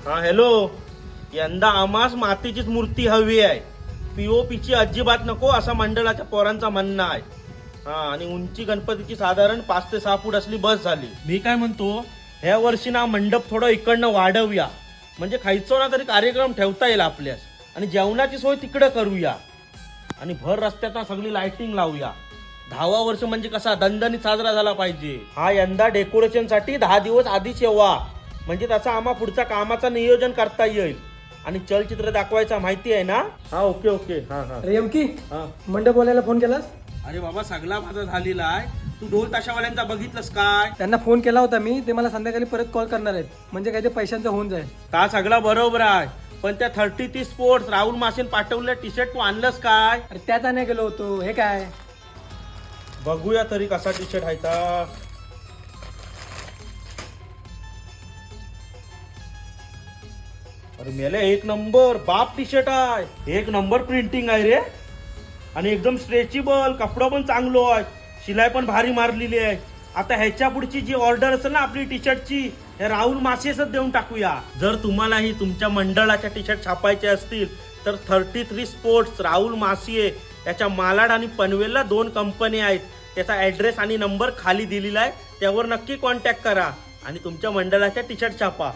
हा हॅलो, यंदा आम्हास मातीचीच मूर्ती हवी आहे. पीओपीची अजिबात नको असं मंडळाच्या पोरांचा म्हणणं आहे. हा, आणि उंची गणपतीची साधारण 5 ते 6 फूट असली बस झाली. मी काय म्हणतो, ह्या वर्षी ना मंडप थोडं इकडनं वाढवूया, म्हणजे खायचो ना तरी कार्यक्रम ठेवता येईल आपल्यास. आणि जेवणाची सोय तिकडं करूया आणि भर रस्त्यात ना सगळी लाइटिंग लावूया. 10वा वर्ष म्हणजे कसा दणदणीत साजरा झाला पाहिजे. हा यंदा डेकोरेशन साठी 10 दिवस आधीच येवा, म्हणजे त्याचा आम्हा पुढच्या कामाचा नियोजन करता येईल. आणि चलचित्र दाखवायचा माहिती आहे ना? हा, ओके ओके. हा हा रेमकी हा. मंडप बोलायला फोन केलास? अरे बाबा, सगळा माझा झालेला आहे. तू ढोल ताशावाल्यांचा बघितलंस काय? त्यांना फोन केला होता मी, ते मला संध्याकाळी परत कॉल करणार आहेत, म्हणजे काय ते पैशांचं होऊन जाईल. का सगळा बरोबर आहे, पण त्या 30 स्पोर्ट्स राहुल मासेन पाठवलेल्या टी शर्ट तू आणलंस काय? अरे त्याच आणायला गेलो होतो. हे काय? बघूया तरी कसा टी शर्ट आहे ता. अरे मेले, एक नंबर बाप टी शर्ट आहे. एक नंबर प्रिंटिंग आहे रे, आणि एकदम स्ट्रेचेबल. कपडा पण चांगलो आहे, शिलाई पण भारी मारलेली आहे. आता ह्याच्या पुढची जी ऑर्डर असेल ना आपली टी शर्टची, हे राहुल मासेसच देऊन टाकूया. जर तुम्हालाही तुमच्या मंडळाच्या टी शर्ट छापायचे असतील तर 33 स्पोर्ट्स राहुल मासिये याच्या मालाड आणि पनवेलला 2 कंपनी आहेत. त्याचा ॲड्रेस आणि नंबर खाली दिलेला आहे, त्यावर नक्की कॉन्टॅक्ट करा आणि तुमच्या मंडळाच्या टी शर्ट छापा.